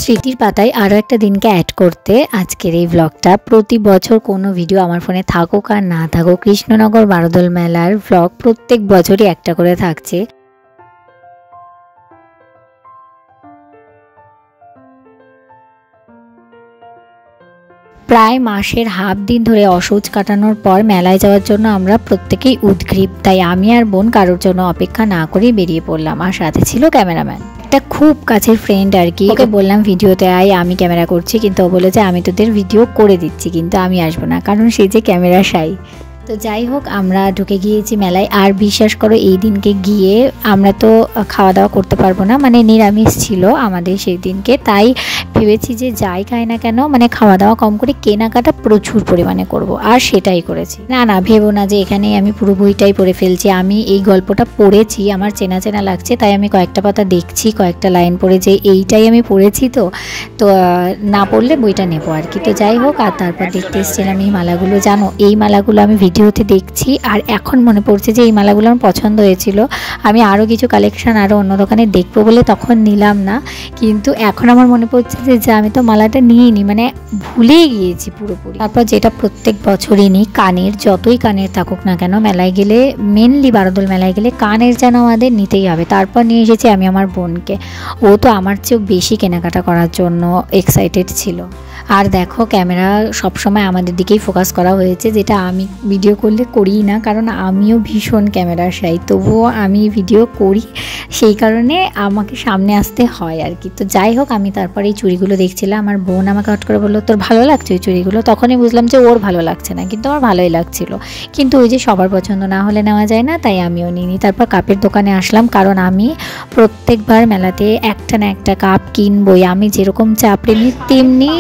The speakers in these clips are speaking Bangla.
স্মৃতির পাতায় আরও একটা দিনকে অ্যাড করতে আজকের এই ব্লগটা। প্রতি বছর কোনো ভিডিও আমার ফোনে থাকুক আর না থাকুক, কৃষ্ণনগর বারোদোল মেলার ব্লগ প্রত্যেক বছরই একটা করে থাকছে। প্রায় মাসের হাফ দিন ধরে অসৌচ কাটানোর পর মেলায় যাওয়ার জন্য আমরা প্রত্যেকেই উদগ্রীব। তাই আমি আর বোন কারোর জন্য অপেক্ষা না করেই বেরিয়ে পড়লাম, আর সাথে ছিল ক্যামেরাম্যান, একটা খুব কাছের ফ্রেন্ড আর কি। ওকে বললাম ভিডিওতে আয়, আমি ক্যামেরা করছি, কিন্তু ও বলে যে আমি তোদের ভিডিও করে দিচ্ছি কিন্তু আমি আসবো না, কারণ সে যে ক্যামেরা শাই। তো যাই হোক, আমরা ঢুকে গিয়েছি মেলায়। আর বিশ্বাস করো, এই দিনকে গিয়ে আমরা তো খাওয়া দাওয়া করতে পারবো না, মানে নিরামিষ ছিল আমাদের সেই দিনকে। তাই ভেবেছি যে যাই খাই না কেন, মানে খাওয়া দাওয়া কম করে কেনাকাটা প্রচুর পরিমাণে করব, আর সেটাই করেছি। না ভেবো না যে এখানেই আমি পুরো বইটাই পড়ে ফেলছি। আমি এই গল্পটা পড়েছি, আমার চেনা চেনা লাগছে, তাই আমি কয়েকটা পাতা দেখছি, কয়েকটা লাইন পড়ে যে এইটাই আমি পড়েছি। তো না পড়লে বইটা নেবো আর কি। তো যাই হোক, আর তারপর দেখতে এসেছিলাম এই মালাগুলো। জানো, এই মালাগুলো আমি ভিডিওতে দেখছি আর এখন মনে পড়ছে যে এই মালাগুলো আমার পছন্দ হয়েছিল। আমি আরও কিছু কালেকশান আরও অন্য দোকানে দেখবো বলে তখন নিলাম না, কিন্তু এখন আমার মনে পড়ছে যে আমি তো মালাটা নিইনি, মানে ভুলেই গিয়েছি পুরোপুরি। তারপর যেটা প্রত্যেক বছরই নিই, কানের, যতই কানের থাকুক না কেন মেলায় গেলে, মেনলি বারোদোল মেলায় গেলে কানের যেন আমাদের নিতেই হবে। তারপর নিয়ে এসেছি আমি আমার বোনকে, ও তো আমার চেয়েও বেশি কেনাকাটা করার জন্য এক্সাইটেড ছিল। আর দেখো, ক্যামেরা সবসময় আমাদের দিকেই ফোকাস করা হয়েছে, যেটা আমি ভিডিও করলে করিই না, কারণ আমিও ভীষণ ক্যামেরা শাই, তবুও আমি ভিডিও করি, সেই কারণে আমাকে সামনে আসতে হয় আর কি। তো যাই হোক, আমি তারপরে এই চুড়িগুলো দেখছিলাম, আমার বোন আমাকে হট করে বললো তোর ভালো লাগছে ওই চুড়িগুলো। তখনই বুঝলাম যে ওর ভালো লাগছে না, কিন্তু আমার ভালোই লাগছিল। কিন্তু ওই যে সবার পছন্দ না হলে নেওয়া যায় না, তাই আমিও নিইনি। তারপর কাপের দোকানে আসলাম, কারণ আমি প্রত্যেকবার মেলাতে একটা না একটা কাপ কিনবই। আমি যেরকম চা প্রেমী, তেমনি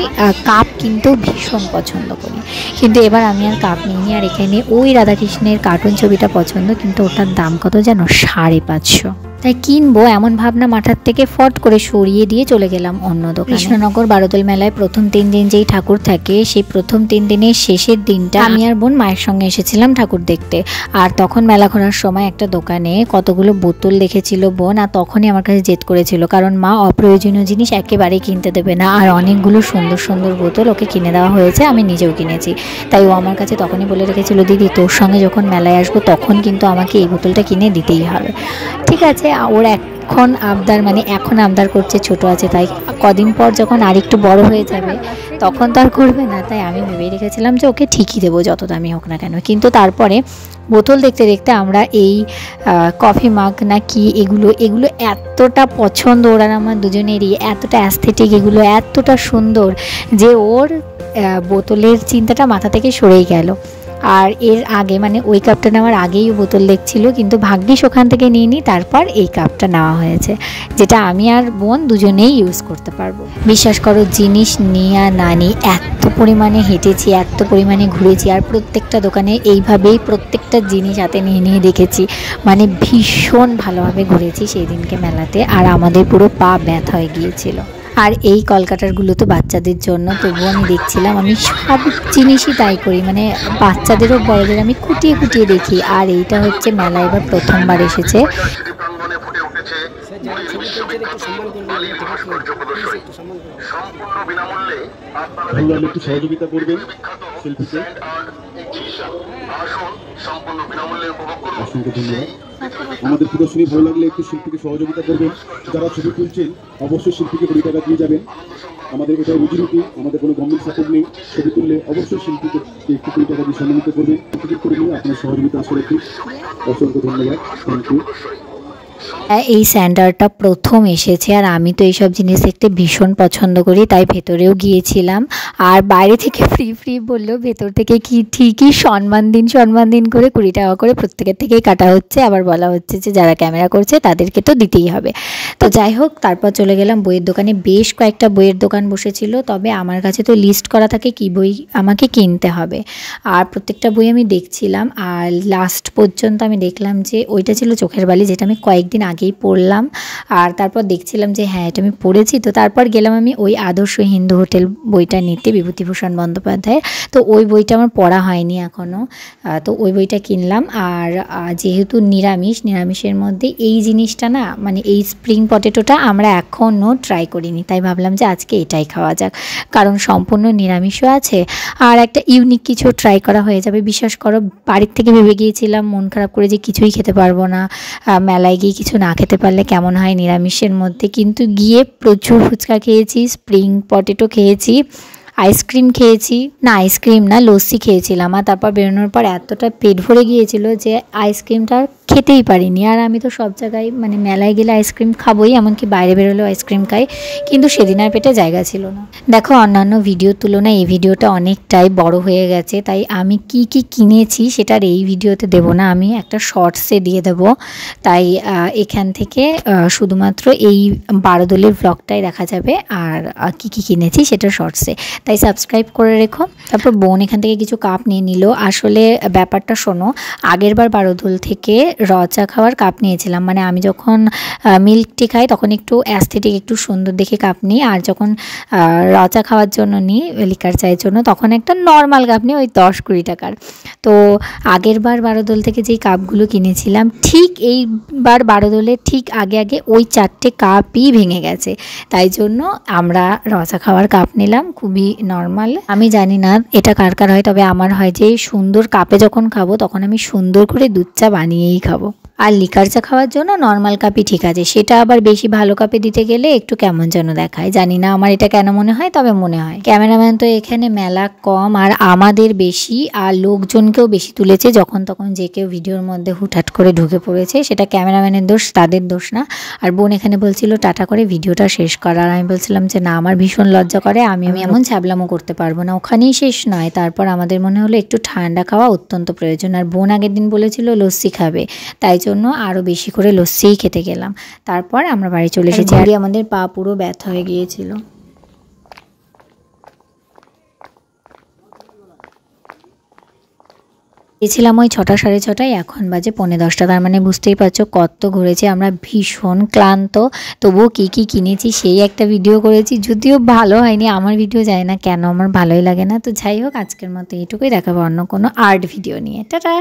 কাপ কিনতেও ভীষণ পছন্দ করি, কিন্তু এবার আমি আর কাপ নিইনি। আর এখানে ওই রাধাকৃষ্ণের কার্টুন ছবিটা পছন্দ, কিন্তু ওটার দাম কত যেন, 550। তাই কিনবো এমন ভাবনা মাথার থেকে ফট করে সরিয়ে দিয়ে চলে গেলাম অন্য দোকানে। কৃষ্ণনগর বারোদোল মেলায় প্রথম 3 দিন যেই ঠাকুর থাকে, সেই প্রথম 3 দিনের শেষের দিনটা আমি আর বোন মায়ের সঙ্গে এসেছিলাম ঠাকুর দেখতে। আর তখন মেলা ঘোরার সময় একটা দোকানে কতগুলো বোতল দেখেছিল বোন, আর তখনই আমার কাছে জেদ করেছিল, কারণ মা অপ্রয়োজনীয় জিনিস একেবারেই কিনতে দেবে না। আর অনেকগুলো সুন্দর সুন্দর বোতল ওকে কিনে দেওয়া হয়েছে, আমি নিজেও কিনেছি। তাই ও আমার কাছে তখনই বলে রেখেছিল, দিদি তোর সঙ্গে যখন মেলায় আসবো তখন কিন্তু আমাকে এই বোতলটা কিনে দিতেই হবে। ঠিক আছে, ওর এখন আবদার, মানে এখন আবদার করছে, ছোট আছে তাই। কদিন পর যখন আরেকটু বড় হয়ে যাবে তখন তো আর করবে না, তাই আমি ভেবেই রেখেছিলাম যে ওকে ঠিকই দেবো যত দামি হোক না কেন। কিন্তু তারপরে বোতল দেখতে দেখতে আমরা এই কফি মাগ না কি, এগুলো এতটা পছন্দ ওর আর আমার দুজনেরই, এতটা অ্যাস্থেটিক, এগুলো এতটা সুন্দর যে ওর বোতলের চিন্তাটা মাথা থেকে সরেই গেল। আর এর আগে, মানে ওই কাপটা নেওয়ার আগেই বোতল দেখছিল, কিন্তু ভাগ্যিস ওখান থেকে নিয়ে নিই, তারপর এই কাপটা নেওয়া হয়েছে, যেটা আমি আর বোন দুজনেই ইউজ করতে পারবো। বিশ্বাস করো, জিনিস নিয়ে আর না নিই, এত পরিমাণে হেঁটেছি, এত পরিমাণে ঘুরেছি, আর প্রত্যেকটা দোকানে এইভাবেই প্রত্যেকটা জিনিস হাতে নিয়ে দেখেছি, মানে ভীষণ ভালোভাবে ঘুরেছি সেই দিনকে মেলাতে। আর আমাদের পুরো পা ব্যথা হয়ে গিয়েছিল। আর এই কলকাতারগুলো তো বাচ্চাদের জন্য, তবুও আমি দেখছিলাম, আমি সব জিনিসই তাই করি, মানে বাচ্চাদেরও বড়দের আমি খুঁটিয়ে খুঁটিয়ে দেখি। আর এইটা হচ্ছে মেলা এবার প্রথমবার এসেছে। একটু সহযোগিতা করবেন শিল্পীকে, অসংখ্য ধন্যবাদ। আমাদের প্রদর্শনী ভালো লাগলে একটু শিল্পীকে সহযোগিতা করবেন। যারা ছবি তুলছেন অবশ্যই শিল্পীকে 20 টাকা দিয়ে যাবেন। আমাদের এটা রুজিরুটি, আমাদের কোনো গভর্নমেন্ট সাপোর্ট নেই। ছবি তুললে অবশ্যই শিল্পীকে একটু 20 টাকা দিয়ে সম্মানিত করবেন। টিকিট করে নিয়ে আপনার সহযোগিতা আসলে খুব, অসংখ্য ধন্যবাদ। Thank you. এই স্যান্ডারটা প্রথম এসেছে, আর আমি তো এইসব জিনিস দেখতে ভীষণ পছন্দ করি, তাই ভেতরেও গিয়েছিলাম। আর বাইরে থেকে ফ্রি বললো, ভেতর থেকে কি ঠিকই সম্মান দিন করে 20 টাকা করে প্রত্যেকের থেকেই কাটা হচ্ছে। আবার বলা হচ্ছে যে যারা ক্যামেরা করছে তাদেরকে তো দিতেই হবে। তো যাই হোক, তারপর চলে গেলাম বইয়ের দোকানে। বেশ কয়েকটা বইয়ের দোকান বসেছিল, তবে আমার কাছে তো লিস্ট করা থাকে কি বই আমাকে কিনতে হবে, আর প্রত্যেকটা বই আমি দেখছিলাম। আর লাস্ট পর্যন্ত আমি দেখলাম যে ওইটা ছিল চোখের বালি, যেটা আমি কয়েক দিন আগেই পড়লাম, আর তারপর দেখছিলাম যে হ্যাঁ এটা আমি পড়েছি। তো তারপর গেলাম আমি ওই আদর্শ হিন্দু হোটেল বইটা নিতে, বিভূতিভূষণ বন্দ্যোপাধ্যায়ের। তো ওই বইটা আমার পড়া হয়নি এখনও, তো ওই বইটা কিনলাম। আর যেহেতু নিরামিষের মধ্যে এই জিনিসটা না, মানে এই স্প্রিং পটেটোটা আমরা এখনও ট্রাই করিনি, তাই ভাবলাম যে আজকে এটাই খাওয়া যাক, কারণ সম্পূর্ণ নিরামিষও আছে আর একটা ইউনিক কিছু ট্রাই করা হয়ে যাবে। বিশ্বাস করো, বাড়ির থেকে ভেবে গিয়েছিলাম মন খারাপ করে যে কিছুই খেতে পারবো না, মেলায় গিয়ে কিছু না খেতে পারলে কেমন হয় নিরামিষের মধ্যে, কিন্তু গিয়ে প্রচুর ফুচকা খেয়েছি, স্প্রিং পটেটো খেয়েছি, আইসক্রিম খেয়েছি, না আইসক্রিম না লস্যি খেয়েছিলাম। আর তারপর বেরোনোর পর এতটা পেট ভরে গিয়েছিল যে আইসক্রিমটা খেতেই পারিনি। আর আমি তো সব জায়গায় মানে মেলায় গেলে আইসক্রিম খাবোই, এমনকি বাইরে বেরোলেও আইসক্রিম খাই, কিন্তু সেদিন আর পেটে জায়গা ছিল না। দেখো, অন্যান্য ভিডিওর তুলনায় এই ভিডিওটা অনেকটাই বড় হয়ে গেছে, তাই আমি কি কি কিনেছি সেটা আর এই ভিডিওতে দেবো না, আমি একটা শর্টসে দিয়ে দেবো। তাই এখান থেকে শুধুমাত্র এই বারোদলের ব্লগটাই দেখা যাবে, আর কি কি কিনেছি সেটা শর্টসে, তাই সাবস্ক্রাইব করে রেখো। তারপর বোন এখান থেকে কিছু কাপ নিয়ে নিল। আসলে ব্যাপারটা শোনো, আগের বার বারোদল থেকে র চা খাওয়ার কাপ নিয়েছিলাম, মানে আমি যখন মিল্ক টি খাই তখন একটু অ্যাস্থেটিক একটু সুন্দর দেখে কাপ নিই, আর যখন র চা খাওয়ার জন্য নিই লিকার চায়ের জন্য তখন একটা নর্মাল কাপ নিই, ওই 10-20 টাকার। তো আগের বার বারোদল থেকে যেই কাপগুলো কিনেছিলাম, ঠিক এইবার বারোদলে ঠিক আগে ওই 4টে কাপই ভেঙে গেছে, তাই জন্য আমরা র চা খাওয়ার কাপ নিলাম, খুবই নর্মাল। আমি জানি না এটা কার কার হয়, তবে আমার হয় যে সুন্দর কাপে যখন খাবো তখন আমি সুন্দর করে দুধ চা বানিয়েই খাবো। আর লিকার চা খাওয়ার জন্য নর্মাল কাপই ঠিক আছে, সেটা আবার বেশি ভালো কাপে দিতে গেলে একটু কেমন যেন দেখায়, জানি না আমার এটা কেন মনে হয়, তবে মনে হয়। ক্যামেরাম্যান তো এখানে মেলা কম আর আমাদের বেশি, আর লোকজনকেও বেশি তুলেছে, যখন তখন যে কেউ ভিডিওর মধ্যে হুটহাট করে ঢুকে পড়েছে, সেটা ক্যামেরাম্যানের দোষ, তাদের দোষ না। আর বোন এখানে বলছিল টাটা করে ভিডিওটা শেষ করার, আমি বলছিলাম যে না, আমার ভীষণ লজ্জা করে, আমি এমন ছ্যাবলামো করতে পারবো না। ওখানেই শেষ নয়, তারপর আমাদের মনে হলো একটু ঠান্ডা খাওয়া অত্যন্ত প্রয়োজন, আর বোন আগের দিন বলেছিল লস্যি খাবে, তাই জন্য আরও বেশি করে লস্যিই খেতে গেলাম। তারপর আমরা বাড়ি চলে এসেছি, আর আমাদের পা পুরো ব্যথা হয়ে গিয়েছিল। গেছিলাম ওই 6টা 6:30, এখন বাজে 9:45, তার মানে বুঝতেই পারছো কত ঘুরেছি আমরা, ভীষণ ক্লান্ত। তবুও কী কী কিনেছি সেই একটা ভিডিও করেছি, যদিও ভালো হয়নি, আমার ভিডিও যায় না কেন, আমার ভালোই লাগে না। তো যাই হোক, আজকের মতো এইটুকুই, দেখাবো অন্য কোনো আর্ট ভিডিও নিয়ে। টাটা।